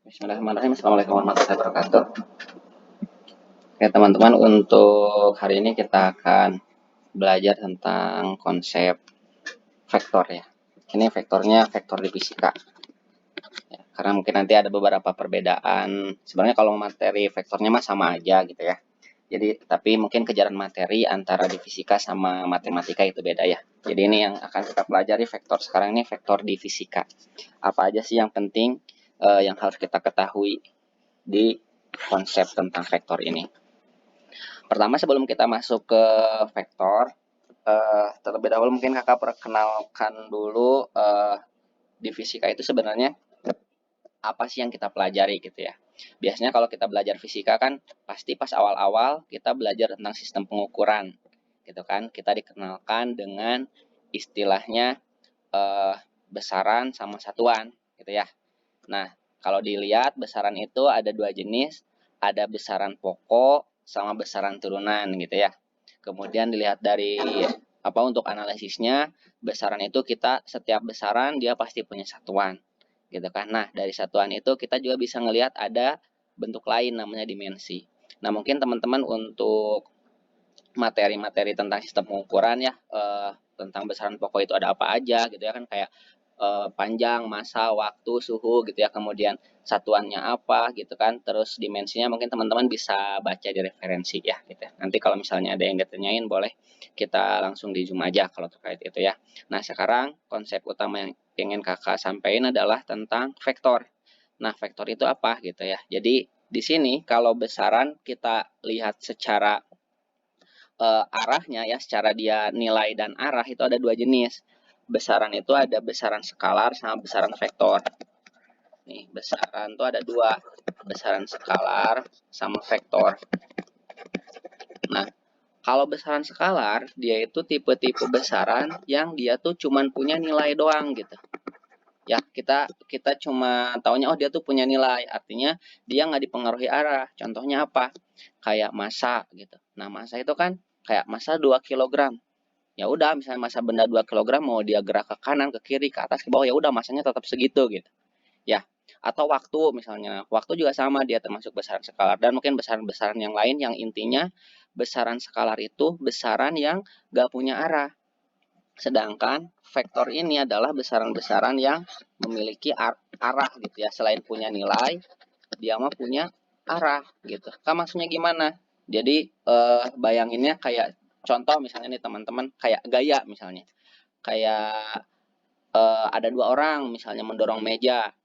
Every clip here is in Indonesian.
Bismillahirrahmanirrahim. Assalamualaikum warahmatullahi wabarakatuh. Oke teman-teman, untuk hari ini kita akan belajar tentang konsep vektor ya. Ini vektornya vektor di fisika. Ya, karena mungkin nanti ada beberapa perbedaan. Sebenarnya kalau materi vektornya mah sama aja gitu ya. Jadi tapi mungkin kejaran materi antara di fisika sama matematika itu beda ya. Jadi ini yang akan kita pelajari vektor sekarang ini vektor di fisika. Apa aja sih yang penting yang harus kita ketahui di konsep tentang vektor ini. Pertama, sebelum kita masuk ke vektor, terlebih dahulu mungkin kakak perkenalkan dulu di fisika itu sebenarnya apa sih yang kita pelajari gitu ya. Biasanya kalau kita belajar fisika kan pasti pas awal-awal kita belajar tentang sistem pengukuran gitu kan. Kita dikenalkan dengan istilahnya besaran sama satuan gitu ya. Nah, kalau dilihat besaran itu ada dua jenis, ada besaran pokok sama besaran turunan gitu ya. Kemudian dilihat dari apa untuk analisisnya, besaran itu kita setiap besaran dia pasti punya satuan gitu kan. Nah, dari satuan itu kita juga bisa ngelihat ada bentuk lain namanya dimensi. Nah, mungkin teman-teman untuk materi-materi tentang sistem pengukuran ya, tentang besaran pokok itu ada apa aja gitu ya kan, kayak panjang, massa, waktu, suhu gitu ya, kemudian satuannya apa gitu kan, terus dimensinya mungkin teman-teman bisa baca di referensi ya gitu ya. Nanti kalau misalnya ada yang ditanyain boleh kita langsung di zoom aja kalau terkait itu ya. Nah sekarang konsep utama yang ingin kakak sampaikan adalah tentang vektor. Nah vektor itu apa gitu ya. Jadi di sini kalau besaran kita lihat secara arahnya ya, secara dia nilai dan arah itu ada dua jenis. Besaran itu ada besaran skalar sama besaran vektor. Nih, besaran itu ada dua, besaran skalar sama vektor. Nah, kalau besaran skalar, dia itu tipe-tipe besaran yang dia tuh cuman punya nilai doang gitu. Ya, kita cuma taunya oh dia tuh punya nilai, artinya dia nggak dipengaruhi arah. Contohnya apa? Kayak massa gitu. Nah, massa itu kan kayak massa 2 kilogram. Ya udah misalnya massa benda 2 kilogram mau dia gerak ke kanan, ke kiri, ke atas, ke bawah ya udah massanya tetap segitu gitu. Ya. Atau waktu misalnya. Waktu juga sama dia termasuk besaran skalar dan mungkin besaran-besaran yang lain yang intinya besaran skalar itu besaran yang gak punya arah. Sedangkan vektor ini adalah besaran-besaran yang memiliki arah gitu ya. Selain punya nilai, dia mah punya arah gitu. Kan maksudnya gimana? Jadi bayanginnya kayak contoh misalnya nih teman-teman kayak gaya misalnya. Kayak ada dua orang misalnya mendorong meja.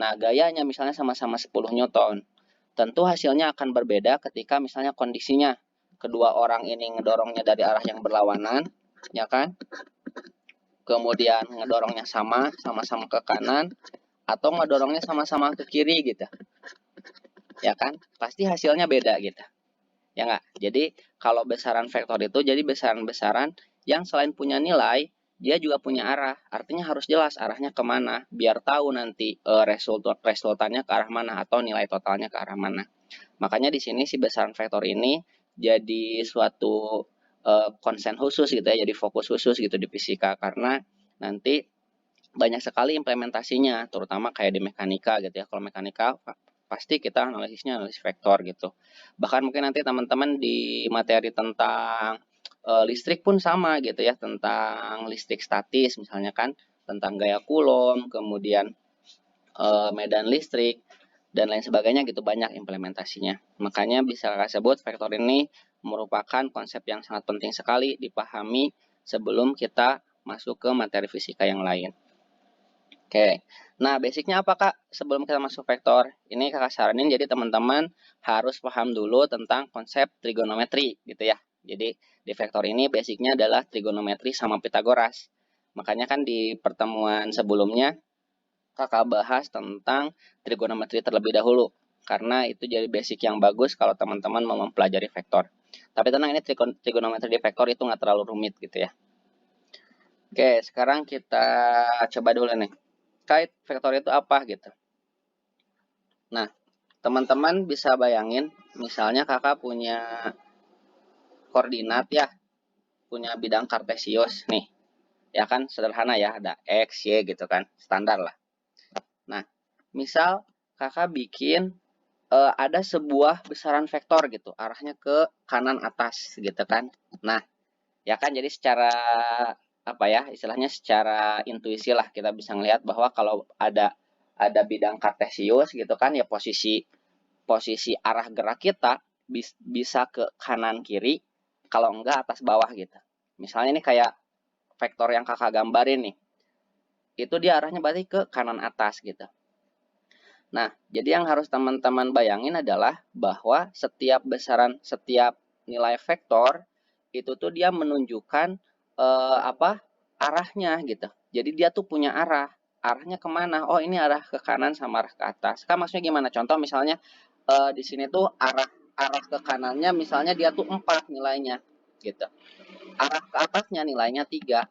Nah, gayanya misalnya sama-sama 10 Newton. Tentu hasilnya akan berbeda ketika misalnya kondisinya kedua orang ini ngedorongnya dari arah yang berlawanan, ya kan? Kemudian ngedorongnya sama-sama ke kanan, atau ngedorongnya sama-sama ke kiri gitu. Ya kan? Pasti hasilnya beda gitu. Ya enggak? Jadi kalau besaran vektor itu jadi besaran-besaran yang selain punya nilai, dia juga punya arah. Artinya harus jelas arahnya kemana, biar tahu nanti resultannya ke arah mana atau nilai totalnya ke arah mana. Makanya di sini si besaran vektor ini jadi suatu konsen khusus gitu ya, jadi fokus khusus gitu di fisika karena nanti banyak sekali implementasinya, terutama kayak di mekanika gitu ya. Kalau mekanika pasti kita analisisnya analisis vektor gitu. Bahkan mungkin nanti teman-teman di materi tentang listrik pun sama gitu ya, tentang listrik statis misalnya kan, tentang gaya Coulomb, kemudian medan listrik dan lain sebagainya gitu, banyak implementasinya. Makanya bisa kakak sebut vektor ini merupakan konsep yang sangat penting sekali dipahami sebelum kita masuk ke materi fisika yang lain. Oke, nah basicnya apa kak? Sebelum kita masuk vektor, ini kakak saranin jadi teman-teman harus paham dulu tentang konsep trigonometri gitu ya. Jadi di vektor ini basicnya adalah trigonometri sama Pitagoras. Makanya kan di pertemuan sebelumnya kakak bahas tentang trigonometri terlebih dahulu. Karena itu jadi basic yang bagus kalau teman-teman mau mempelajari vektor. Tapi tenang, ini trigonometri di vektor itu nggak terlalu rumit gitu ya. Oke, sekarang kita coba dulu nih. Kait vektor itu apa gitu. Nah, teman-teman bisa bayangin, misalnya kakak punya koordinat ya, punya bidang kartesius nih. Ya kan sederhana ya, ada X, Y gitu kan, standar lah. Nah, misal kakak bikin ada sebuah besaran vektor gitu, arahnya ke kanan atas gitu kan. Nah, ya kan jadi secara apa ya, istilahnya secara intuisi lah kita bisa ngelihat bahwa kalau ada bidang kartesius gitu kan ya posisi posisi arah gerak kita bisa ke kanan kiri, kalau enggak atas bawah gitu. Misalnya ini kayak vektor yang kakak gambarin nih, itu dia arahnya berarti ke kanan atas gitu. Nah, jadi yang harus teman-teman bayangin adalah bahwa setiap nilai vektor itu tuh dia menunjukkan arahnya gitu. Jadi dia tuh punya arah. Arahnya kemana? Oh, ini arah ke kanan sama arah ke atas. Kan maksudnya gimana? Contoh misalnya di sini tuh arah arah ke kanannya misalnya dia tuh 4 nilainya gitu. Arah ke atasnya nilainya 3.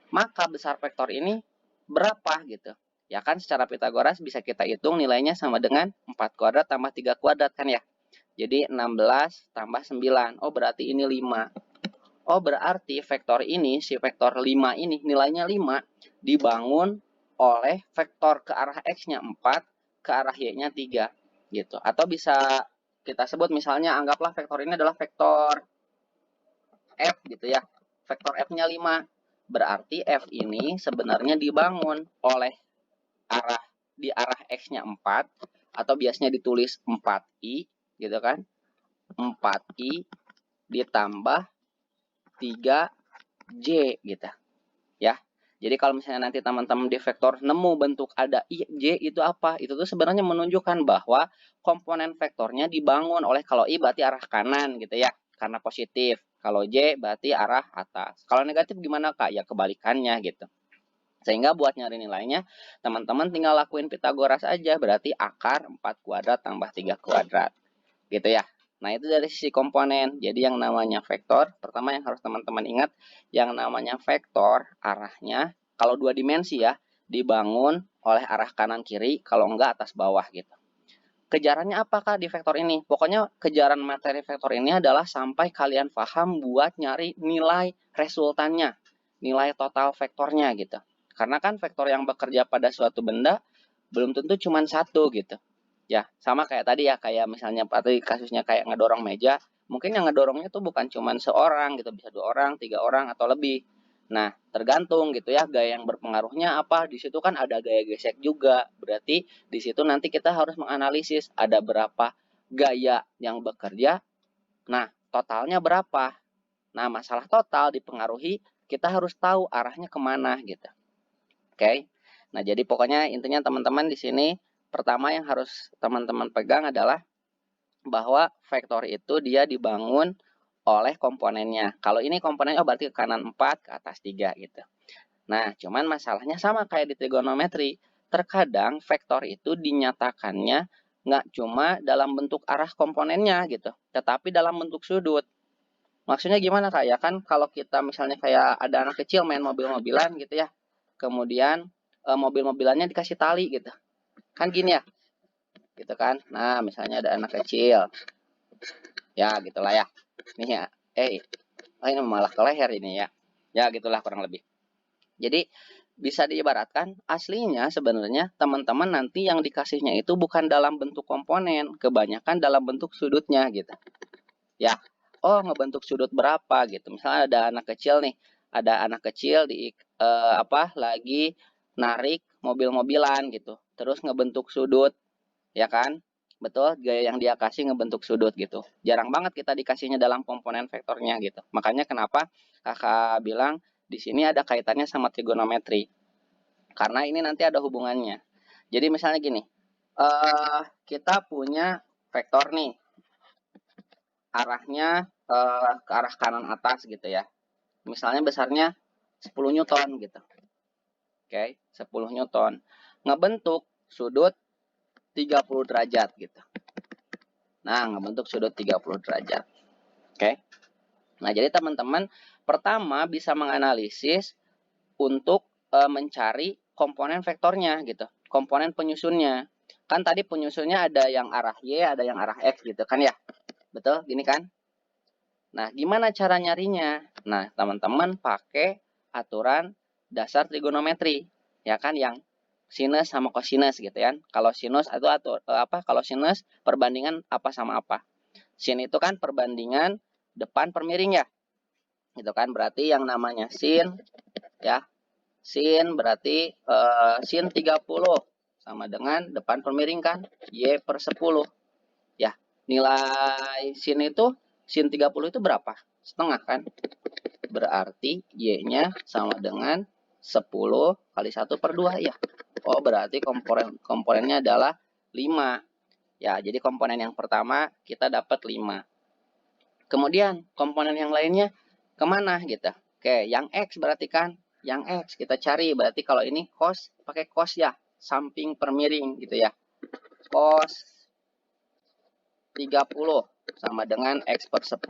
Maka besar vektor ini berapa gitu. Ya kan secara Pitagoras bisa kita hitung nilainya sama dengan 4 kuadrat tambah 3 kuadrat kan ya. Jadi 16 tambah 9. Oh berarti ini 5. Oh berarti vektor ini, si vektor 5 ini nilainya 5 dibangun oleh vektor ke arah X-nya 4, ke arah Y-nya 3 gitu. Atau bisa kita sebut misalnya anggaplah vektor ini adalah vektor F gitu ya. Vektor F-nya 5. Berarti F ini sebenarnya dibangun oleh di arah X-nya 4 atau biasanya ditulis 4i gitu kan. 4i ditambah 3j gitu ya. Jadi kalau misalnya nanti teman-teman di vektor nemu bentuk ada i, j itu apa? Itu tuh sebenarnya menunjukkan bahwa komponen vektornya dibangun oleh, kalau i berarti arah kanan gitu ya, karena positif. Kalau j berarti arah atas. Kalau negatif gimana Kak? Ya kebalikannya gitu. Sehingga buat nyari nilainya, teman-teman tinggal lakuin Pitagoras aja, berarti akar 4 kuadrat tambah 3 kuadrat. Gitu ya. Nah, itu dari sisi komponen. Jadi yang namanya vektor, pertama yang harus teman-teman ingat, yang namanya vektor arahnya, kalau 2 dimensi ya, dibangun oleh arah kanan kiri, kalau enggak atas bawah gitu. Kejarannya apakah di vektor ini? Pokoknya kejaran materi vektor ini adalah sampai kalian paham buat nyari nilai resultannya, nilai total vektornya gitu. Karena kan vektor yang bekerja pada suatu benda belum tentu cuma satu gitu. Ya, sama kayak tadi ya, kayak misalnya tadi kasusnya kayak ngedorong meja, mungkin yang ngedorongnya tuh bukan cuma seorang gitu, bisa 2 orang, 3 orang atau lebih. Nah, tergantung gitu ya, gaya yang berpengaruhnya apa. Di situ kan ada gaya gesek juga. Berarti di situ nanti kita harus menganalisis ada berapa gaya yang bekerja. Nah, totalnya berapa. Nah, masalah total dipengaruhi, kita harus tahu arahnya kemana gitu. Oke. Nah, jadi pokoknya intinya teman-teman di sini pertama yang harus teman-teman pegang adalah bahwa vektor itu dia dibangun oleh komponennya. Kalau ini komponennya berarti ke kanan 4, ke atas 3 gitu. Nah, cuman masalahnya sama kayak di trigonometri. Terkadang vektor itu dinyatakannya nggak cuma dalam bentuk arah komponennya gitu, tetapi dalam bentuk sudut. Maksudnya gimana Kak? Ya kan kalau kita misalnya kayak ada anak kecil main mobil-mobilan gitu ya, kemudian mobil-mobilannya dikasih tali gitu. Kan gini ya, gitu kan. Nah, misalnya ada anak kecil. Ya, gitulah ya. Nih ya, ini malah ke leher ini ya. Ya, gitulah kurang lebih. Jadi bisa diibaratkan aslinya sebenarnya teman-teman nanti yang dikasihnya itu bukan dalam bentuk komponen, kebanyakan dalam bentuk sudutnya gitu. Ya, oh ngebentuk sudut berapa gitu. Misalnya ada anak kecil nih, ada anak kecil lagi narik mobil-mobilan gitu. Terus ngebentuk sudut, ya kan? Betul, gaya yang dia kasih ngebentuk sudut gitu. Jarang banget kita dikasihnya dalam komponen vektornya gitu. Makanya kenapa kakak bilang di sini ada kaitannya sama trigonometri. Karena ini nanti ada hubungannya. Jadi misalnya gini, kita punya vektor nih, arahnya ke arah kanan atas gitu ya. Misalnya besarnya 10 Newton gitu. Oke, 10 Newton. Ngebentuk sudut 30 derajat gitu. Nah, ngebentuk sudut 30 derajat. Oke. Nah, jadi teman-teman pertama bisa menganalisis untuk mencari komponen vektornya gitu. Komponen penyusunnya. Kan tadi penyusunnya ada yang arah Y, ada yang arah X gitu kan ya. Betul? Gini kan? Nah, gimana cara nyarinya? Nah, teman-teman pakai aturan dasar trigonometri. Ya kan, yang sinus sama kosinus gitu kan. Kalau sinus atau kalau sinus perbandingan apa sama apa. Sin itu kan perbandingan depan per miring ya. Gitu kan, berarti yang namanya sin ya. Sin berarti sin 30 sama dengan depan per miring kan, Y per 10. Ya, nilai sin 30 itu berapa? Setengah kan? Berarti Y-nya sama dengan 10 kali 1 per 2 ya. Oh, berarti komponennya adalah 5. Ya, jadi komponen yang pertama kita dapat 5. Kemudian komponen yang lainnya kemana gitu? Oke, yang X berarti kan. Yang X kita cari. Berarti kalau ini cos, pakai cos ya. Samping per miring gitu ya. Cos 30 sama dengan X per 10.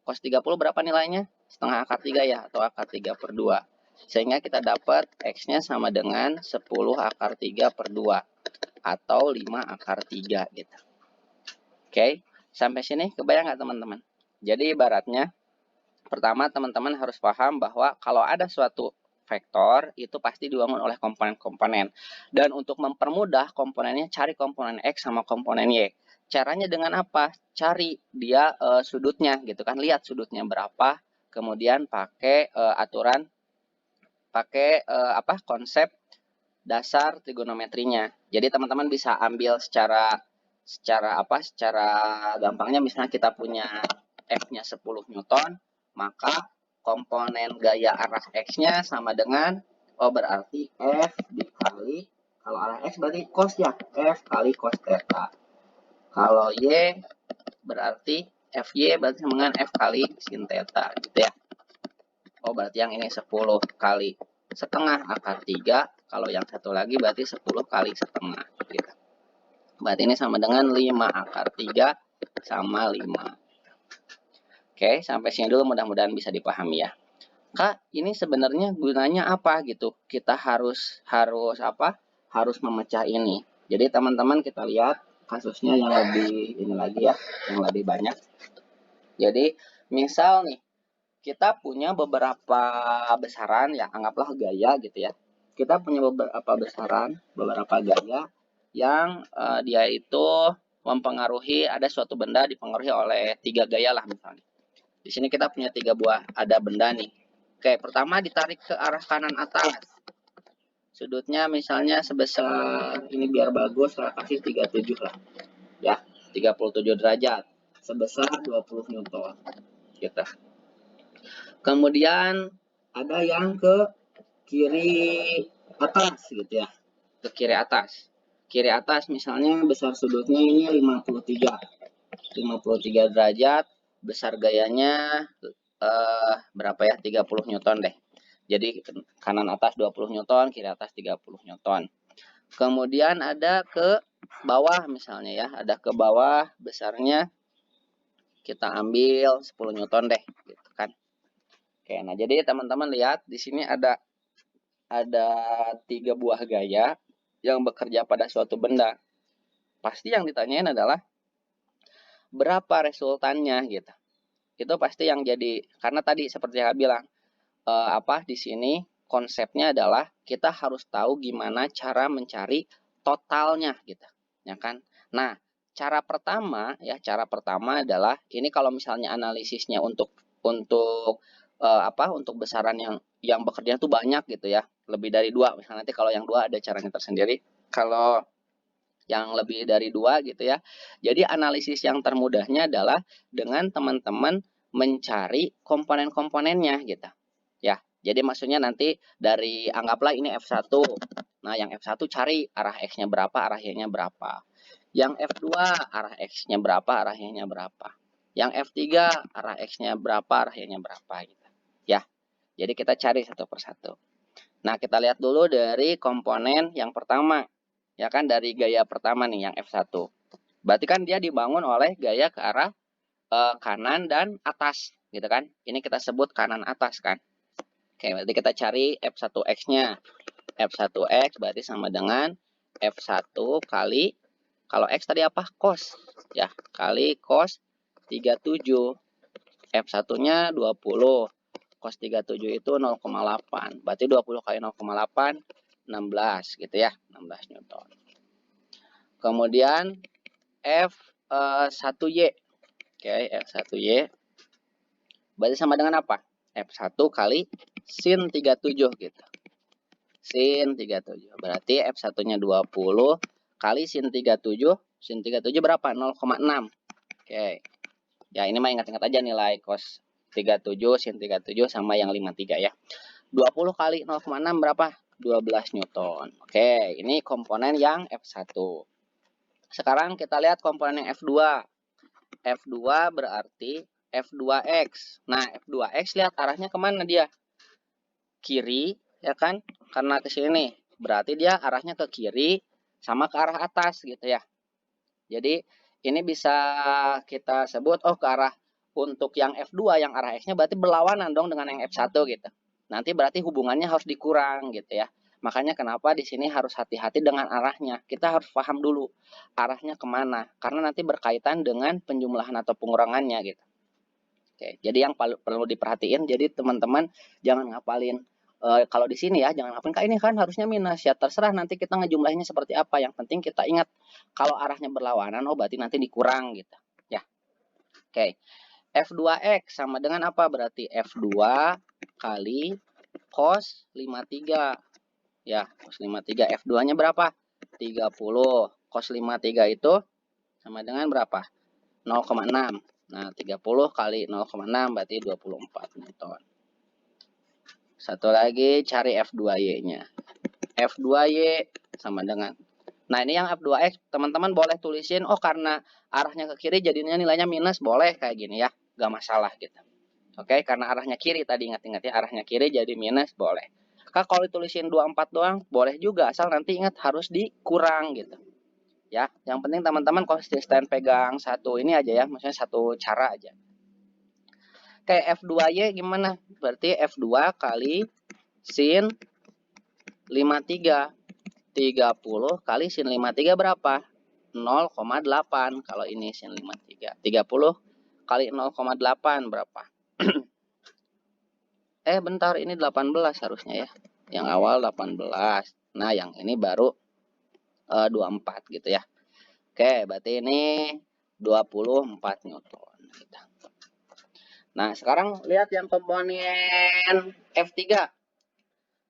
Cos 30 berapa nilainya? Setengah akar 3 ya, atau akar 3 per 2. Sehingga kita dapat X-nya sama dengan 10 akar 3 per 2. Atau 5 akar 3 gitu. Oke, sampai sini kebayang nggak teman-teman? Jadi ibaratnya, pertama teman-teman harus paham bahwa kalau ada suatu vektor, itu pasti dibangun oleh komponen-komponen. Dan untuk mempermudah komponennya, cari komponen X sama komponen Y. Caranya dengan apa? Cari dia sudutnya gitu kan, lihat sudutnya berapa, kemudian pakai konsep dasar trigonometrinya. Jadi teman-teman bisa ambil secara gampangnya, misalnya kita punya F-nya 10 Newton, maka komponen gaya arah X-nya sama dengan berarti F dikali, kalau arah X berarti cos ya, F kali cos theta. Kalau Y berarti FY berarti sama dengan F kali sin theta gitu ya. Oh, berarti yang ini 10 kali setengah akar 3. Kalau yang satu lagi berarti 10 kali setengah gitu. Berarti ini sama dengan 5 akar 3 sama 5. Oke, sampai sini dulu, mudah-mudahan bisa dipahami ya. Kak, ini sebenarnya gunanya apa gitu? Kita harus memecah ini. Jadi teman-teman kita lihat kasusnya yang lebih ini lagi ya, yang lebih banyak. Jadi misal nih, kita punya beberapa besaran ya, anggaplah gaya gitu ya. Kita punya beberapa gaya yang dia itu mempengaruhi, ada suatu benda dipengaruhi oleh 3 gaya lah misalnya. Di sini kita punya 3 buah, ada benda nih. Oke, pertama ditarik ke arah kanan atas. Sudutnya misalnya sebesar, ini biar bagus, saya kasih 37 lah. Ya, 37 derajat. Sebesar 20 Newton. Gitu. Kemudian ada yang ke kiri atas gitu ya. Ke kiri atas. Kiri atas misalnya besar sudutnya ini 53 derajat, besar gayanya berapa ya? 30 Newton deh. Jadi kanan atas 20 Newton, kiri atas 30 Newton. Kemudian ada ke bawah misalnya ya, ada ke bawah besarnya kita ambil 10 Newton deh gitu kan. Oke, nah jadi teman-teman lihat di sini ada 3 buah gaya yang bekerja pada suatu benda. Pasti yang ditanyain adalah berapa resultannya gitu. Itu pasti yang jadi, karena tadi seperti saya bilang, di sini konsepnya adalah kita harus tahu gimana cara mencari totalnya gitu, ya kan? Nah, cara pertama adalah ini, kalau misalnya analisisnya untuk besaran yang bekerja itu banyak gitu ya, lebih dari 2, misalnya nanti kalau yang 2 ada caranya tersendiri. Kalau yang lebih dari 2 gitu ya. Jadi analisis yang termudahnya adalah dengan teman-teman mencari komponen-komponennya gitu. Ya, jadi maksudnya nanti dari, anggaplah ini F1. Nah, yang F1 cari arah X-nya berapa, arah Y-nya berapa. Yang F2 arah X-nya berapa, arah Y-nya berapa. Yang F3 arah X-nya berapa, arah Y-nya berapa gitu. Ya. Jadi kita cari satu persatu. Nah, kita lihat dulu dari komponen yang pertama. Ya kan, dari gaya pertama nih yang F1. Berarti kan dia dibangun oleh gaya ke arah kanan dan atas gitu kan. Ini kita sebut kanan atas kan. Oke, berarti kita cari F1X-nya. F1X berarti sama dengan F1 kali, kalau X tadi apa? Cos. Ya, kali cos 37. F1-nya 20. Cos 37 itu 0,8. Berarti 20 kali 0,8, 16 gitu ya, 16 Newton. Kemudian F1Y. Oke, F1Y berarti sama dengan apa? F1 kali sin 37 gitu. Sin 37. Berarti F1-nya 20 kali sin 37. Sin 37 berapa? 0,6. Oke. Ya, ini mah ingat-ingat aja nilai cos 37 sin 37 sama yang 53 ya. 20 kali 0,6 berapa? 12 Newton. Oke, ini komponen yang F1. Sekarang kita lihat komponen yang F2. F2 berarti F2X. Nah, F2X lihat arahnya kemana dia? Kiri, ya kan? Karena ke sini. Berarti dia arahnya ke kiri sama ke arah atas gitu ya. Jadi, ini bisa kita sebut, oh ke arah untuk yang F2, yang arah X-nya berarti berlawanan dong dengan yang F1 gitu. Nanti berarti hubungannya harus dikurang gitu ya. Makanya kenapa di sini harus hati-hati dengan arahnya. Kita harus paham dulu arahnya kemana. Karena nanti berkaitan dengan penjumlahan atau pengurangannya gitu. Oke, jadi yang perlu diperhatiin, jadi teman-teman jangan ngapalin. Kalau di sini ya, jangan ngapalin, Kak ini kan harusnya minus. Ya terserah nanti kita ngejumlahinnya seperti apa. Yang penting kita ingat, kalau arahnya berlawanan, oh berarti nanti dikurang gitu. Ya, oke. F2X sama dengan apa berarti? F2 kali cos 53. Ya, cos 53. F2-nya berapa? 30. Cos 53 itu sama dengan berapa? 0,6. Nah, 30 kali 0,6 berarti 24 Newton. Satu lagi cari F2Y-nya. F2Y sama dengan. Nah, ini yang F2X, teman-teman boleh tulisin, oh karena arahnya ke kiri jadinya nilainya minus, boleh kayak gini ya. Gak masalah gitu. Oke, karena arahnya kiri tadi, ingat-ingat ya, arahnya kiri jadi minus, boleh. Kak, kalau ditulisin 24 doang, boleh juga, asal nanti ingat harus dikurang gitu. Ya, yang penting teman-teman konsisten pegang satu ini aja ya, maksudnya satu cara aja. Kayak F2Y gimana? Berarti F2 kali sin 53. 30 kali sin 53 berapa? 0,8. Kalau ini sin 53. 30 kali 0,8 berapa? Bentar, ini 18 harusnya ya. Yang awal 18. Nah, yang ini baru 24 gitu ya. Oke, berarti ini 24 Newton. Nah, sekarang lihat yang komponen F3.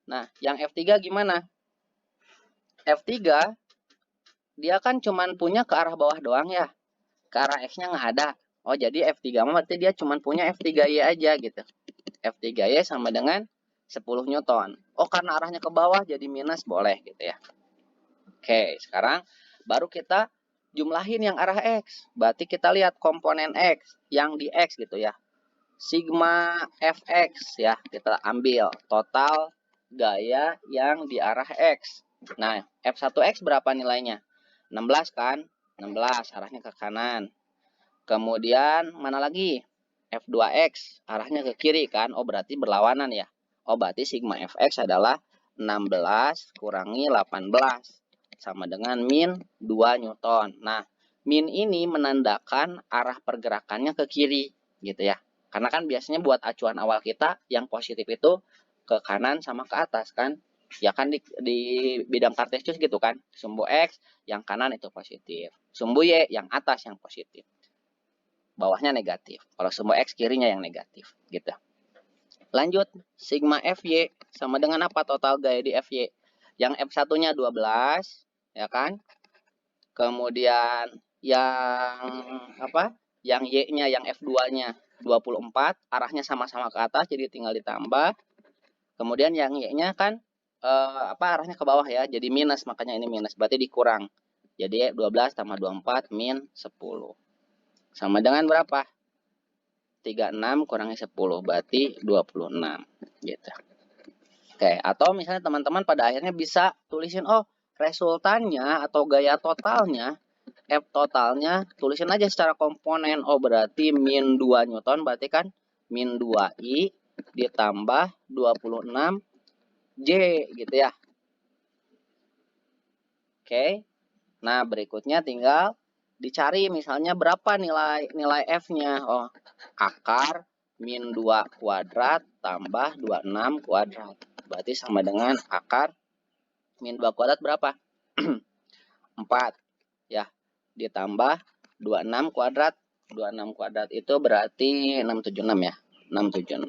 Nah, yang F3 gimana? F3, dia kan cuman punya ke arah bawah doang ya. Ke arah X-nya nggak ada. Oh, jadi F3 berarti dia cuman punya F3Y aja gitu. F3Y sama dengan 10 Newton. Oh, karena arahnya ke bawah jadi minus, boleh gitu ya. Oke, sekarang baru kita jumlahin yang arah X. Berarti kita lihat komponen X yang di X gitu ya. Sigma Fx ya, kita ambil total gaya yang di arah X. Nah, F1X berapa nilainya? 16 kan? 16, arahnya ke kanan. Kemudian mana lagi? F2X, arahnya ke kiri kan? Oh, berarti berlawanan ya. Oh, berarti sigma Fx adalah 16 kurangi 18. Sama dengan min 2 Newton. Nah, min ini menandakan arah pergerakannya ke kiri gitu ya. Karena kan biasanya buat acuan awal kita yang positif itu ke kanan sama ke atas kan. Ya kan di bidang kartesius gitu kan. Sumbu X yang kanan itu positif. Sumbu Y yang atas yang positif. Bawahnya negatif. Kalau sumbu X kirinya yang negatif gitu. Lanjut, sigma Fy sama dengan apa total gaya di Fy? Yang F1-nya 12 ya kan? Kemudian yang apa? Yang Y-nya yang F2-nya 24, arahnya sama-sama ke atas jadi tinggal ditambah. Kemudian yang Y-nya kan arahnya ke bawah ya, jadi minus, makanya ini minus, berarti dikurang. Jadi 12 tambah 24 min 10. Sama dengan berapa? 36 kurangi 10, berarti 26 gitu. Oke, atau misalnya teman-teman pada akhirnya bisa tulisin, oh resultannya atau gaya totalnya, F totalnya, tulisin aja secara komponen. Oh berarti min 2 Newton, berarti kan min 2I ditambah 26 J gitu ya. Oke. Nah, berikutnya tinggal dicari misalnya berapa nilai F-nya. Oh, akar min 2 kuadrat tambah 26 kuadrat. Berarti sama dengan akar Min 2 kuadrat berapa? 4. Ya, ditambah 26 kuadrat. 26 kuadrat itu berarti 676 ya. 676.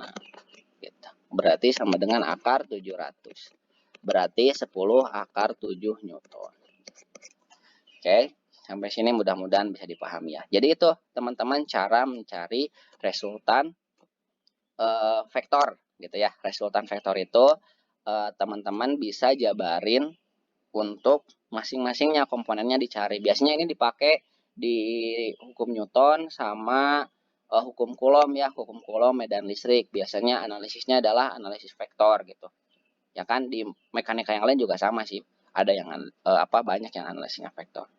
Gitu. Berarti sama dengan akar 700. Berarti 10 akar 7 Newton. Oke, sampai sini mudah-mudahan bisa dipahami ya. Jadi itu teman-teman cara mencari resultan vektor gitu ya. Resultan vektor itu teman-teman bisa jabarin untuk masing-masingnya komponennya dicari. Biasanya ini dipakai di hukum Newton sama hukum Coulomb ya, hukum Coulomb medan listrik. Biasanya analisisnya adalah analisis vektor gitu. Ya kan di mekanika yang lain juga sama sih. Ada yang banyak yang analisisnya vektor.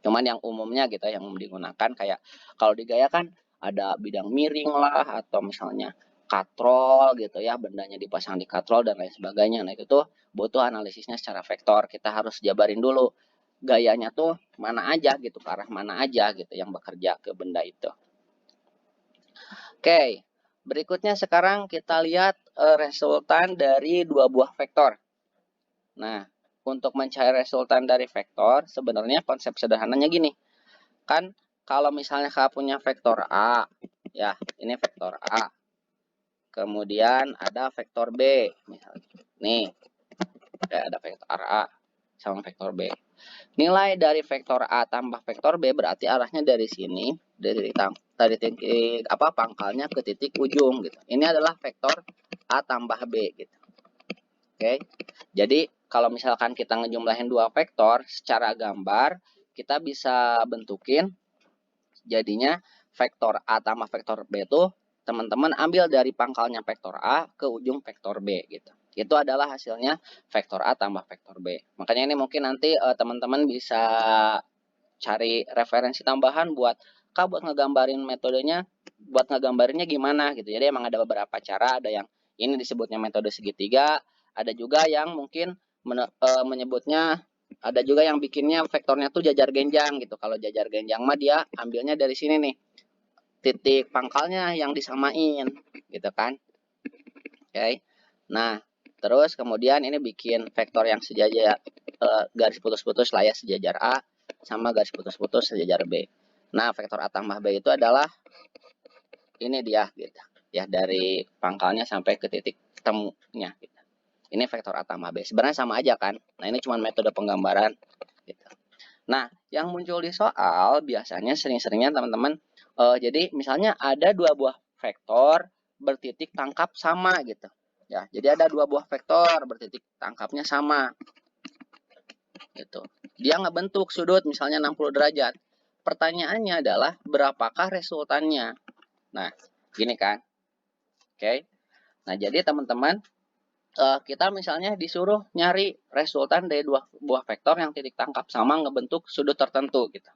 Cuman yang umumnya gitu yang digunakan kayak kalau di gaya kan ada bidang miring lah atau misalnya katrol gitu ya, bendanya dipasang di katrol dan lain sebagainya. Nah itu tuh butuh analisisnya secara vektor. Kita harus jabarin dulu gayanya tuh mana aja gitu, ke arah mana aja gitu yang bekerja ke benda itu. Oke, berikutnya sekarang kita lihat resultan dari dua buah vektor. Nah, untuk mencari resultan dari vektor, sebenarnya konsep sederhananya gini. Kan kalau misalnya Kakak punya vektor A, ya, ini vektor A. Kemudian ada vektor B, misalnya. Nih, ada vektor A sama vektor B. Nilai dari vektor A tambah vektor B berarti arahnya dari sini, dari titik pangkalnya ke titik ujung gitu. Ini adalah vektor A tambah B gitu. Oke. Jadi kalau misalkan kita ngejumlahin dua vektor secara gambar, kita bisa bentukin jadinya vektor A tambah vektor B itu teman-teman ambil dari pangkalnya vektor A ke ujung vektor B gitu. Itu adalah hasilnya vektor A tambah vektor B. Makanya ini mungkin nanti teman-teman bisa cari referensi tambahan buat ngegambarin metodenya, buat ngegambarinnya gimana gitu. Jadi emang ada beberapa cara, ada yang ini disebutnya metode segitiga, ada juga yang mungkin menyebutnya, ada juga yang bikinnya vektornya tuh jajar genjang gitu. Kalau jajar genjang mah dia ambilnya dari sini nih, titik pangkalnya yang disamain gitu kan. Oke. Nah, terus kemudian ini bikin vektor yang sejajar, garis putus-putus lah ya, sejajar A sama garis putus-putus sejajar B. Nah, vektor A tambah B itu adalah ini dia gitu. Ya, dari pangkalnya sampai ke titik temunya gitu. Ini vektor A tambah B. Sebenarnya sama aja kan. Nah, ini cuma metode penggambaran gitu. Nah, yang muncul di soal biasanya sering-seringnya teman-teman, jadi misalnya ada dua buah vektor bertitik tangkap sama gitu. Ya, jadi ada dua buah vektor bertitik tangkapnya sama. Gitu. Dia ngebentuk sudut misalnya 60 derajat. Pertanyaannya adalah berapakah resultannya? Nah, gini kan. Oke. Nah, jadi teman-teman kita misalnya disuruh nyari resultan dari dua buah vektor yang titik tangkap sama ngebentuk sudut tertentu gitu.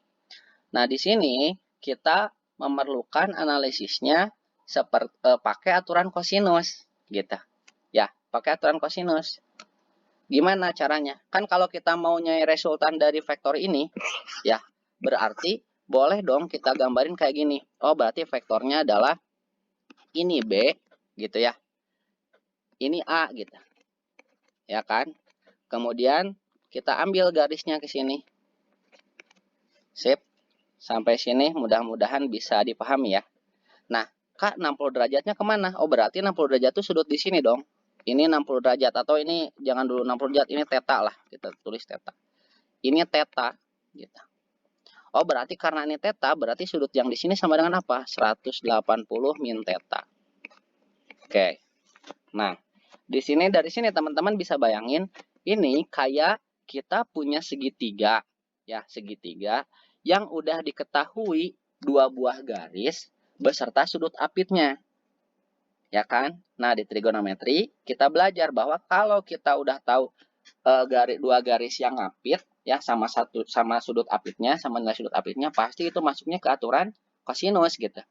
Nah, di sini kita memerlukan analisisnya seperti pakai aturan kosinus gitu. Ya, pakai aturan kosinus. Gimana caranya? Kan kalau kita mau nyari resultan dari vektor ini, ya, berarti boleh dong kita gambarin kayak gini. Oh, berarti vektornya adalah ini B gitu ya. Ini A gitu. Ya kan? Kemudian kita ambil garisnya ke sini. Sip. Sampai sini mudah-mudahan bisa dipahami ya. Nah, Kak 60 derajatnya kemana? Oh, berarti 60 derajat itu sudut di sini dong. Ini 60 derajat atau ini jangan dulu 60 derajat, ini theta lah. Kita tulis theta. Ini theta gitu. Oh, berarti karena ini theta, berarti sudut yang di sini sama dengan apa? 180 min theta. Oke. Nah, dari sini teman-teman bisa bayangin ini kayak kita punya segitiga ya, segitiga yang udah diketahui dua buah garis beserta sudut apitnya. Ya kan? Nah, di trigonometri kita belajar bahwa kalau kita udah tahu dua garis yang apit ya sama sudut apitnya, sama nilai sudut apitnya, pasti itu masuknya ke aturan kosinus gitu.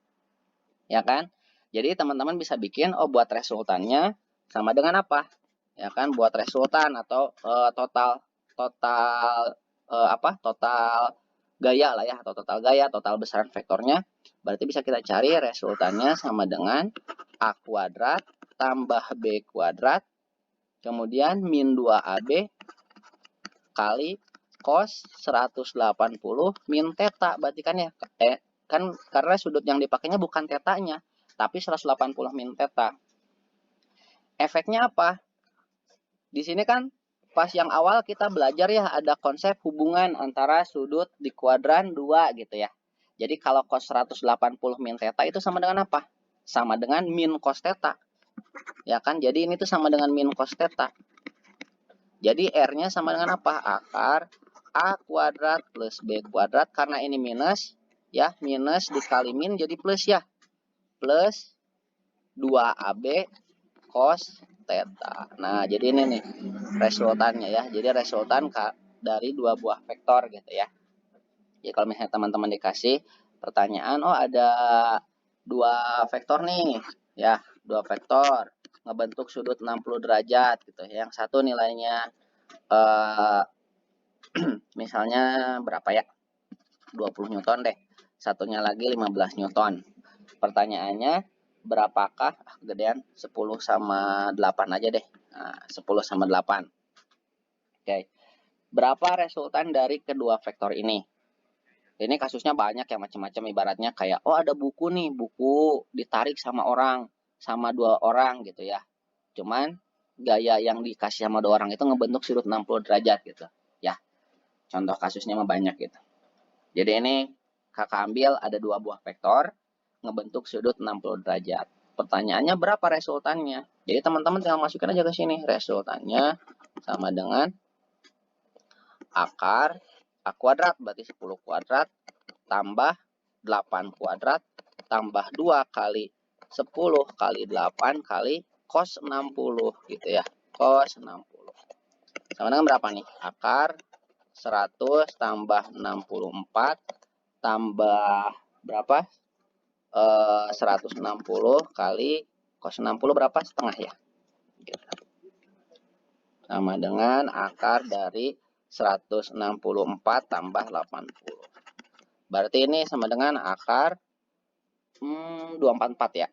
Ya kan? Jadi teman-teman bisa bikin buat resultannya sama dengan apa? Ya kan, buat resultan atau total gaya lah ya, atau total gaya, total besaran vektornya. Berarti bisa kita cari resultannya sama dengan A kuadrat tambah B kuadrat, kemudian min 2AB kali cos 180 min theta. Berarti kan ya, kan karena sudut yang dipakainya bukan tetanya, tapi 180 min theta. Efeknya apa? Di sini kan pas yang awal kita belajar ya, ada konsep hubungan antara sudut di kuadran 2 gitu ya. Jadi kalau cos 180 min theta itu sama dengan apa? Sama dengan min cos theta. Ya kan? Jadi ini tuh sama dengan min cos theta. Jadi R-nya sama dengan apa? Akar A kuadrat plus B kuadrat. Karena ini minus, ya, minus dikali min jadi plus ya. Plus 2AB cos theta. Nah, jadi ini nih resultannya ya. Jadi resultan dari dua buah vektor gitu ya. Jadi kalau misalnya teman-teman dikasih pertanyaan, oh ada dua vektor nih, ya, dua vektor ngebentuk sudut 60 derajat gitu. Yang satu nilainya misalnya berapa ya? 20 Newton deh. Satunya lagi 15 Newton. Pertanyaannya, berapakah gedean 10 sama 8 aja deh. Nah, 10 sama 8. Oke. Berapa resultan dari kedua vektor ini? Ini kasusnya banyak ya, macam-macam, ibaratnya kayak oh ada buku nih, buku ditarik sama orang, sama dua orang gitu ya. Cuman gaya yang dikasih sama dua orang itu ngebentuk sudut 60 derajat gitu. Ya. Contoh kasusnya mah banyak gitu. Jadi ini kakak ambil ada dua buah vektor ngebentuk sudut 60 derajat. Pertanyaannya berapa resultannya? Jadi teman-teman tinggal masukin aja ke sini. Resultannya sama dengan akar A kuadrat, berarti 10 kuadrat, tambah 8 kuadrat, tambah 2 kali 10 kali 8 kali cos 60 gitu ya. Cos 60. Sama dengan berapa nih? Akar 100 tambah 64 tambah berapa? 160 kali cos 60 berapa? Setengah ya. Sama dengan akar dari 164 tambah 80. Berarti ini sama dengan akar 244 ya.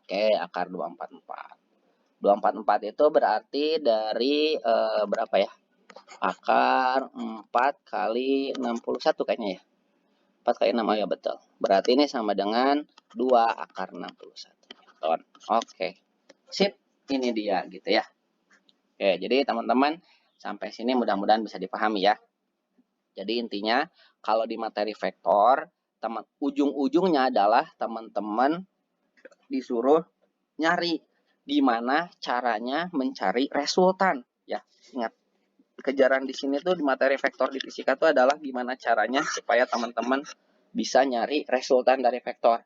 Oke, akar 244. 244 itu berarti dari berapa ya? Akar 4 kali 61 kayaknya ya. 4 kali 6, oh ya betul. Berarti ini sama dengan 2 akar 61 Newton. Oke. Sip, ini dia gitu ya. Oke, jadi teman-teman sampai sini mudah-mudahan bisa dipahami ya. Jadi intinya kalau di materi vektor, ujung-ujungnya adalah teman-teman disuruh nyari gimana caranya mencari resultan. Ya, ingat kejaran di sini tuh di materi vektor di fisika tuh adalah gimana caranya supaya teman-teman bisa nyari resultan dari vektor.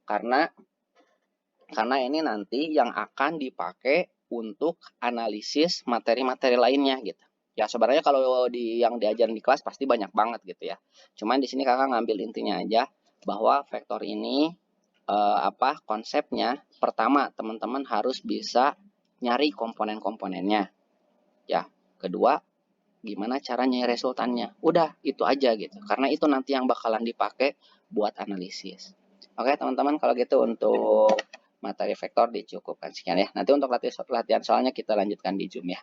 Karena ini nanti yang akan dipakai untuk analisis materi-materi lainnya gitu. Ya sebenarnya kalau yang diajarin di kelas pasti banyak banget gitu ya. Cuman di sini kakak ngambil intinya aja bahwa vektor ini konsepnya. Pertama, teman-teman harus bisa nyari komponen-komponennya. Ya, kedua, gimana caranya resultannya. Udah, itu aja gitu. Karena itu nanti yang bakalan dipakai buat analisis. Oke, teman-teman, kalau gitu untuk materi vektor dicukupkan sekian ya. Nanti untuk latihan soalnya kita lanjutkan di Zoom ya.